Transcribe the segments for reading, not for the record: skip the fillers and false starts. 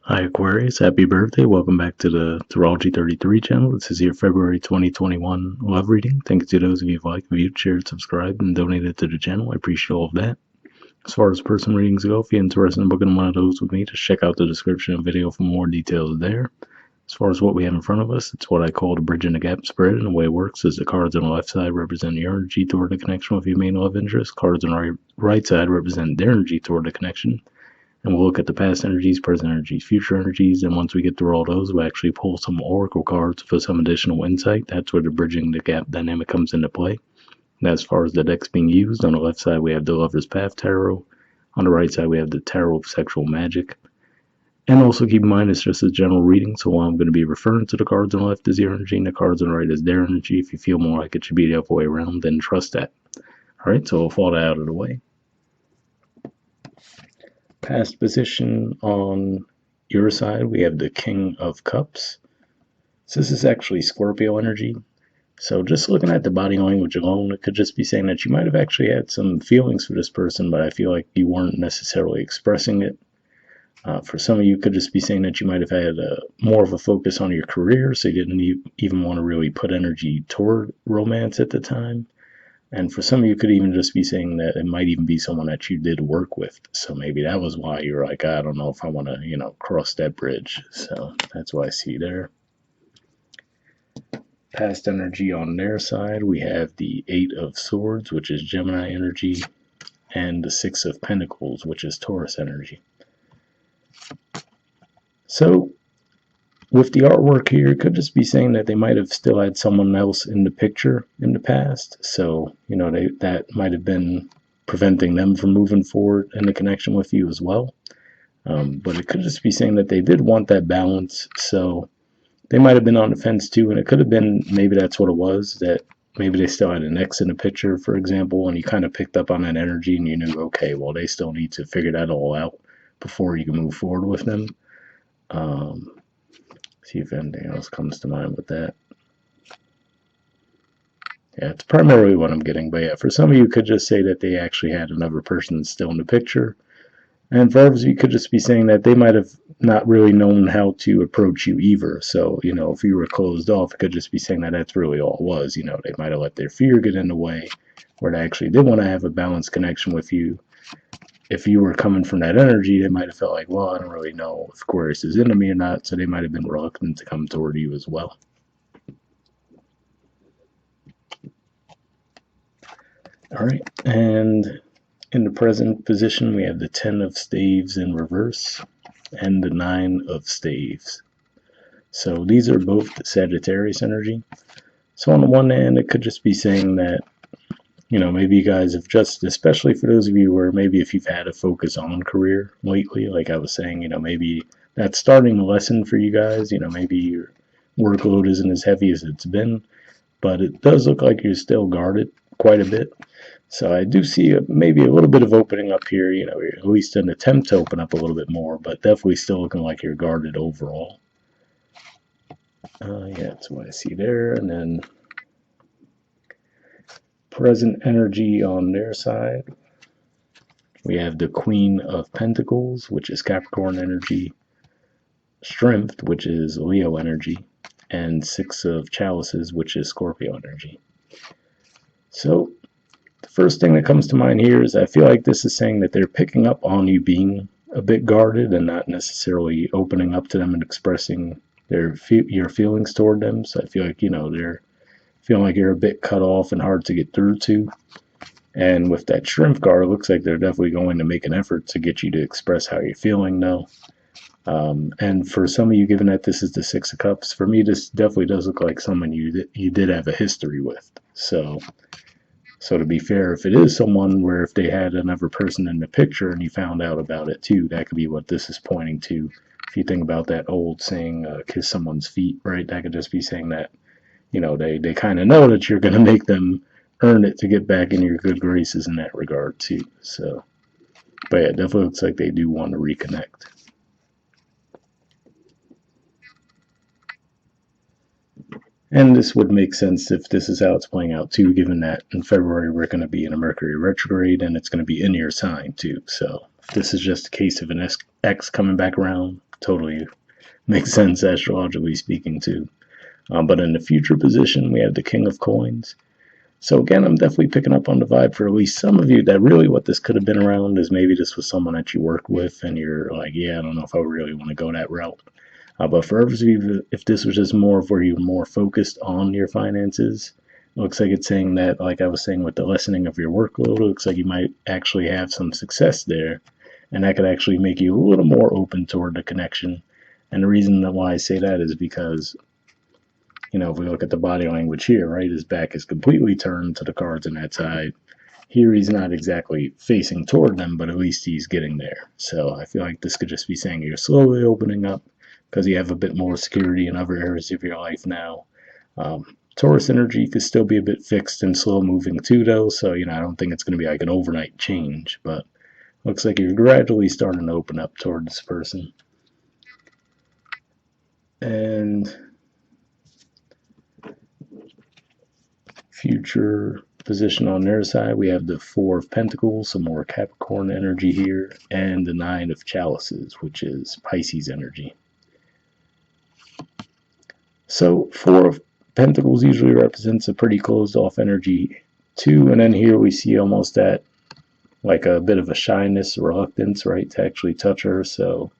Hi Aquarius, happy birthday. Welcome back to the Astrology 33 channel. This is your February 2021 love reading. Thank you to those of you who've liked, viewed, shared, subscribed, and donated to the channel. I appreciate all of that. As far as personal readings go, if you're interested in booking one of those with me, just check out the description of the video for more details there. As far as what we have in front of us, it's what I call the bridging the gap spread, and the way it works is the cards on the left side represent your energy toward the connection with your main love interest. Cards on the right side represent their energy toward the connection. And we'll look at the past energies, present energies, future energies, and once we get through all those, we'll actually pull some oracle cards for some additional insight. That's where the bridging the gap dynamic comes into play. And as far as the decks being used, on the left side we have the Lover's Path Tarot. On the right side we have the Tarot of Sexual Magic. And also keep in mind it's just a general reading, so while I'm going to be referring to the cards on the left as your energy and the cards on the right as their energy, if you feel more like it should be the other way around, then trust that. Alright, so we'll fall that out of the way. Past position on your side, we have the King of Cups. So this is actually Scorpio energy. So just looking at the body language alone, it could just be saying that you might have actually had some feelings for this person, but I feel like you weren't necessarily expressing it. For some of you, it could just be saying that you might have had more of a focus on your career, so you didn't even want to really put energy toward romance at the time. And for some of you, could even just be saying that it might even be someone that you did work with. So maybe that was why you're like, I don't know if I want to, cross that bridge. So that's what I see there. Past energy on their side, we have the Eight of Swords, which is Gemini energy, and the Six of Pentacles, which is Taurus energy. So with the artwork here, it could just be saying that they might have still had someone else in the picture in the past. So, that might have been preventing them from moving forward in the connection with you as well. But it could just be saying that they did want that balance. So they might have been on the fence too. And it could have been, maybe that's what it was, that maybe they still had an ex in the picture, for example, and you kind of picked up on that energy and you knew, okay, well, they still need to figure that all out before you can move forward with them. See if anything else comes to mind with that. Yeah, it's primarily what I'm getting, but yeah, for some of you, could just say that they actually had another person still in the picture, and for others, you could just be saying that they might have not really known how to approach you either. So, if you were closed off, it could just be saying that that's really all it was. They might have let their fear get in the way, where they actually did want to have a balanced connection with you. If you were coming from that energy, they might have felt like, well, I don't really know if Aquarius is into me or not, so they might have been reluctant to come toward you as well. All right, and in the present position, we have the 10 of Staves in reverse and the 9 of Staves. So these are both Sagittarius energy. So on the one hand, it could just be saying that, maybe you guys have just, especially for those of you where maybe if you've had a focus on career lately, like I was saying, maybe that's starting to lessen for you guys. Maybe your workload isn't as heavy as it's been, but it does look like you're still guarded quite a bit. So I do see maybe a little bit of opening up here, at least an attempt to open up a little bit more, but definitely still looking like you're guarded overall. Yeah, that's what I see there. And then present energy on their side, we have the Queen of Pentacles, which is Capricorn energy, Strength, which is Leo energy, and Six of Chalices, which is Scorpio energy. So the first thing that comes to mind here is I feel like this is saying that they're picking up on you being a bit guarded and not necessarily opening up to them and expressing your feelings toward them. So I feel like, they're feeling like you're a bit cut off and hard to get through to. And with that Strength card, it looks like they're definitely going to make an effort to get you to express how you're feeling now. And for some of you, given that this is the Six of Cups, for me, this definitely does look like someone you did have a history with. So to be fair, if it is someone where if they had another person in the picture and you found out about it too, that could be what this is pointing to. If you think about that old saying, kiss someone's feet, right? That could just be saying that, they kind of know that you're going to make them earn it to get back in your good graces in that regard too. So, but yeah, it definitely looks like they do want to reconnect. And this would make sense if this is how it's playing out too, given that in February we're going to be in a Mercury retrograde and it's going to be in your sign too. So if this is just a case of an ex coming back around, totally makes sense astrologically speaking too. But in the future position, we have the King of Coins. So again, I'm definitely picking up on the vibe for at least some of you that really what this could have been around is maybe this was someone that you work with and you're like, yeah, I don't know if I really want to go that route. But for others of you, if this was just more of where you're more focused on your finances, it looks like it's saying that, like I was saying with the lessening of your workload, it looks like you might actually have some success there. And that could actually make you a little more open toward the connection. And the reason that why I say that is because, if we look at the body language here, right, his back is completely turned to the cards on that side. Here he's not exactly facing toward them, but at least he's getting there. So I feel like this could just be saying you're slowly opening up because you have a bit more security in other areas of your life now. Taurus energy could still be a bit fixed and slow moving too, though. So, I don't think it's going to be like an overnight change, but looks like you're gradually starting to open up toward this person. And future position on their side, we have the Four of Pentacles, some more Capricorn energy here, and the Nine of Chalices, which is Pisces energy. So Four of Pentacles usually represents a pretty closed off energy too, and then here we see almost that like a bit of a shyness, reluctance, right, to actually touch her. So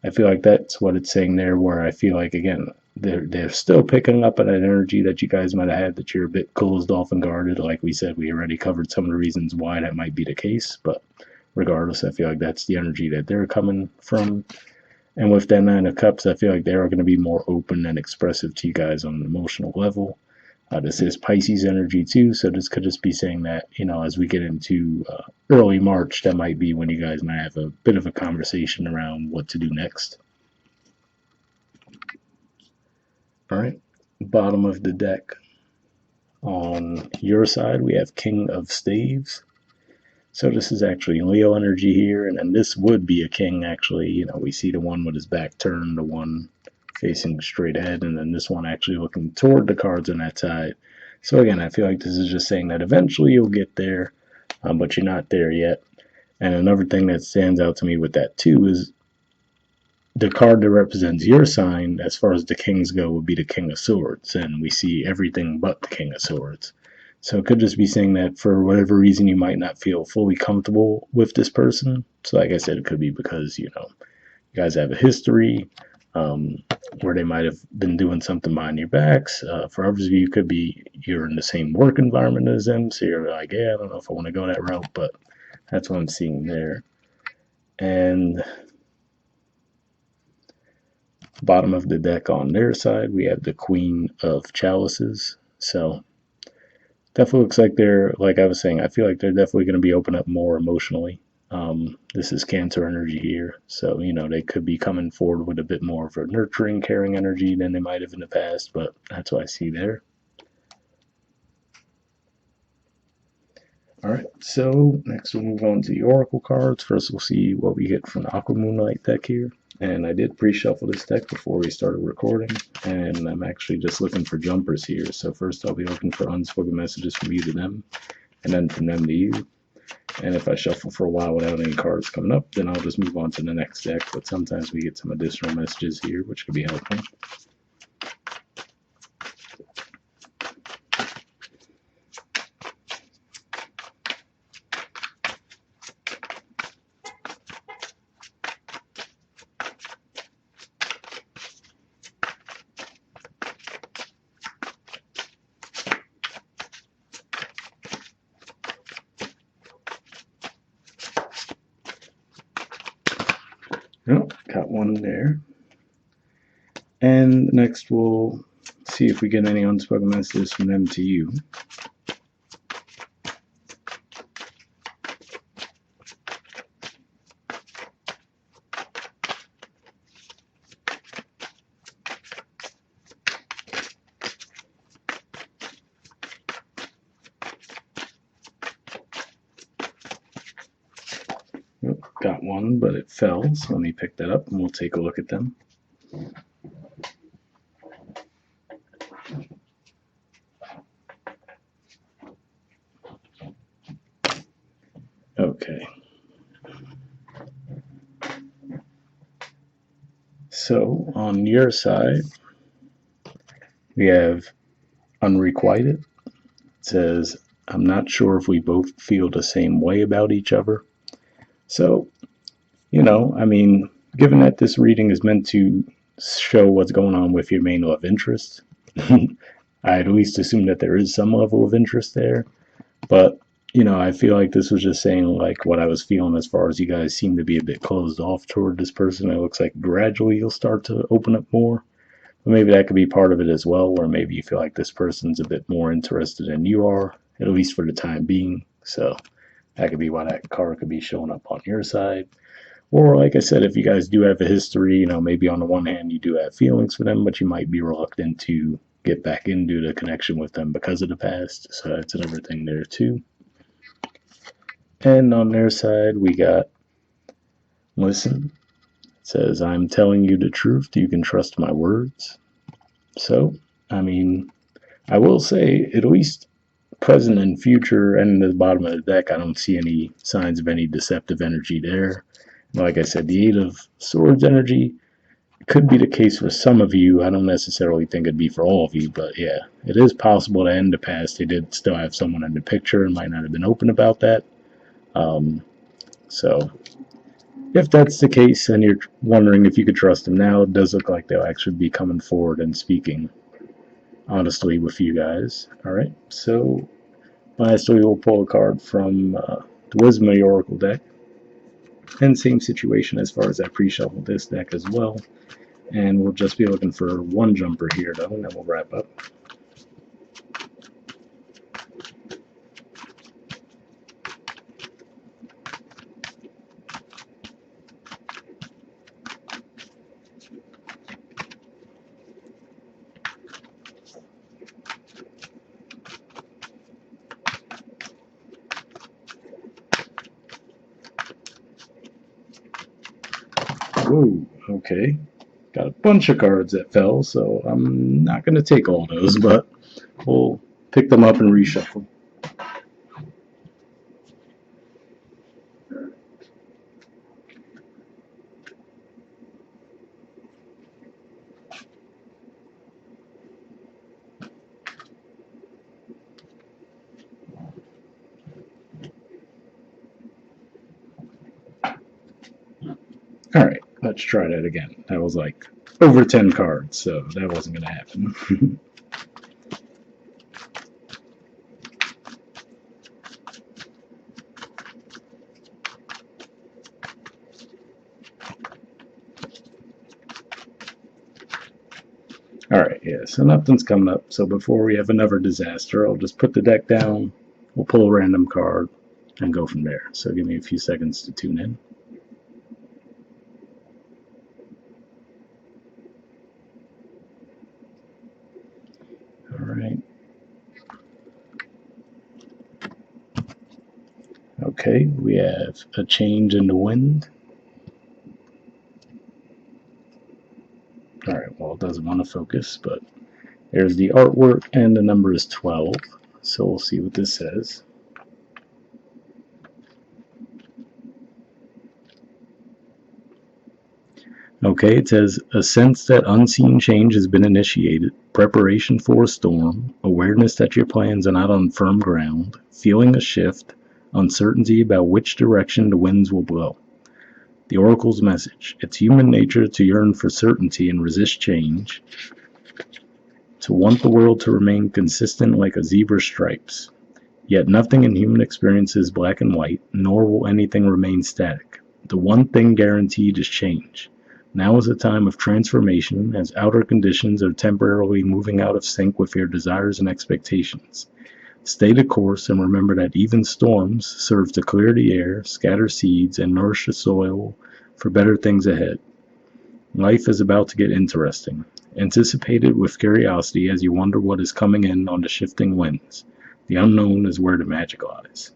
I feel like that's what it's saying there, where I feel like, again, they're still picking up on that energy that you guys might have had, that you're a bit closed off and guarded. Like we said, we already covered some of the reasons why that might be the case, but regardless, I feel like that's the energy that they're coming from. And with that Nine of Cups, I feel like they're going to be more open and expressive to you guys on an emotional level. This is Pisces energy too, so this could just be saying that, as we get into early March, that might be when you guys might have a bit of a conversation around what to do next. All right, bottom of the deck. On your side, we have King of Staves. So this is actually Leo energy here, and then this would be a king, actually. We see the one with his back turned, the one facing straight ahead, and then this one actually looking toward the cards on that side. So again, I feel like this is just saying that eventually you'll get there, but you're not there yet. And another thing that stands out to me with that too is the card that represents your sign, as far as the kings go, would be the King of Swords, and we see everything but the King of Swords. So it could just be saying that for whatever reason you might not feel fully comfortable with this person. So like I said, it could be because, you guys have a history where they might have been doing something behind your backs. For others of you, it could be you're in the same work environment as them. So you're like, yeah, I don't know if I want to go that route, but that's what I'm seeing there. And bottom of the deck on their side, we have the Queen of Chalices. So definitely looks like they're, like I was saying, I feel like they're definitely going to be open up more emotionally. This is Cancer energy here. So, they could be coming forward with a bit more of a nurturing, caring energy than they might have in the past, but that's what I see there. All right, so next we'll move on to the Oracle cards. First, we'll see what we get from the Aqua Moonlight deck here. And I did pre-shuffle this deck before we started recording, and I'm actually just looking for jumpers here. So first I'll be looking for unspoken messages from you to them, and then from them to you. And if I shuffle for a while without any cards coming up, then I'll just move on to the next deck. But sometimes we get some additional messages here, which could be helpful. Oh, got one there. And next we'll see if we get any unspoken messages from them to you. Oh, got one, but it fell, so let me pick that up and we'll take a look at them. Okay. So on your side, we have unrequited. It says, I'm not sure if we both feel the same way about each other. So, I mean, given that this reading is meant to show what's going on with your main love interest, I at least assume that there is some level of interest there. But, I feel like this was just saying like what I was feeling as far as you guys seem to be a bit closed off toward this person. It looks like gradually you'll start to open up more. But maybe that could be part of it as well, or maybe you feel like this person's a bit more interested than you are, at least for the time being. So that could be why that card could be showing up on your side. Or, like I said, if you guys do have a history, maybe on the one hand you do have feelings for them, but you might be reluctant to get back into the connection with them because of the past. So that's another thing there, too. And on their side, we got listen. It says, I'm telling you the truth. You can trust my words. So, I mean, I will say, at least present and future, and the bottom of the deck, I don't see any signs of any deceptive energy there. Like I said, the Eight of Swords energy could be the case for some of you. I don't necessarily think it'd be for all of you, but yeah, it is possible that in the past they did still have someone in the picture and might not have been open about that. So if that's the case and you're wondering if you could trust them now, it does look like they'll actually be coming forward and speaking honestly with you guys. All right, so lastly, we'll pull a card from the Wisdom of the Oracle deck. And same situation as far as I pre-shuffled this deck as well. And we'll just be looking for one jumper here, though, and then we'll wrap up. Whoa, okay. Got a bunch of cards that fell, so I'm not going to take all those, but we'll pick them up and reshuffle. Alright, let's try that again. That was like over 10 cards, so that wasn't going to happen. Alright, yeah, so nothing's coming up. So before we have another disaster, I'll just put the deck down, we'll pull a random card, and go from there. So give me a few seconds to tune in. Alright. Okay, we have a change in the wind. Alright, well, it doesn't want to focus, but there's the artwork, and the number is 12. So we'll see what this says. Okay, it says, a sense that unseen change has been initiated, preparation for a storm, awareness that your plans are not on firm ground, feeling a shift, uncertainty about which direction the winds will blow. The Oracle's message, it's human nature to yearn for certainty and resist change, to want the world to remain consistent like a zebra's stripes. Yet nothing in human experience is black and white, nor will anything remain static. The one thing guaranteed is change. Now is a time of transformation, as outer conditions are temporarily moving out of sync with your desires and expectations. Stay the course and remember that even storms serve to clear the air, scatter seeds, and nourish the soil for better things ahead. Life is about to get interesting. Anticipate it with curiosity as you wonder what is coming in on the shifting winds. The unknown is where the magic lies.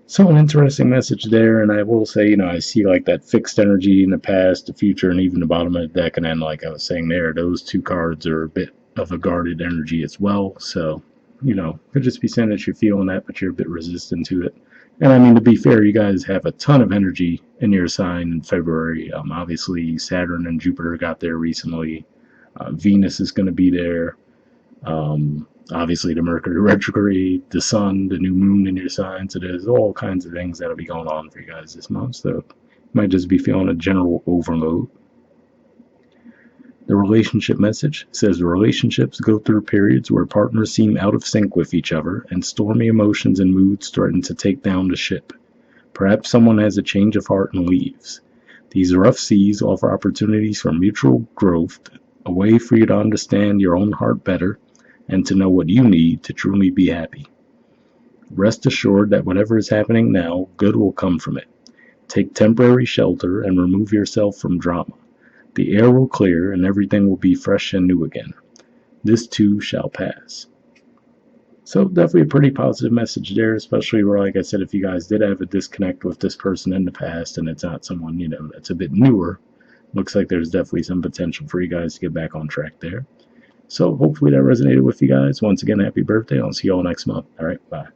So an interesting message there, and I will say, I see like that fixed energy in the past, the future, and even the bottom of the deck, and then like I was saying there, those two cards are a bit of a guarded energy as well, so, could just be saying that you're feeling that, but you're a bit resistant to it. And I mean, to be fair, you guys have a ton of energy in your sign in February. Obviously, Saturn and Jupiter got there recently. Venus is going to be there. Obviously, the Mercury retrograde, the Sun, the new moon in your sign. So there's all kinds of things that'll be going on for you guys this month. So you might just be feeling a general overload. The relationship message says relationships go through periods where partners seem out of sync with each other and stormy emotions and moods threaten to take down the ship. Perhaps someone has a change of heart and leaves. These rough seas offer opportunities for mutual growth, a way for you to understand your own heart better and to know what you need to truly be happy. Rest assured that whatever is happening now, good will come from it. Take temporary shelter and remove yourself from drama. The air will clear and everything will be fresh and new again. This too shall pass. So definitely a pretty positive message there, especially where, like I said, if you guys did have a disconnect with this person in the past and it's not someone, that's a bit newer, looks like there's definitely some potential for you guys to get back on track there. So hopefully that resonated with you guys. Once again, happy birthday. I'll see you all next month. All right, bye.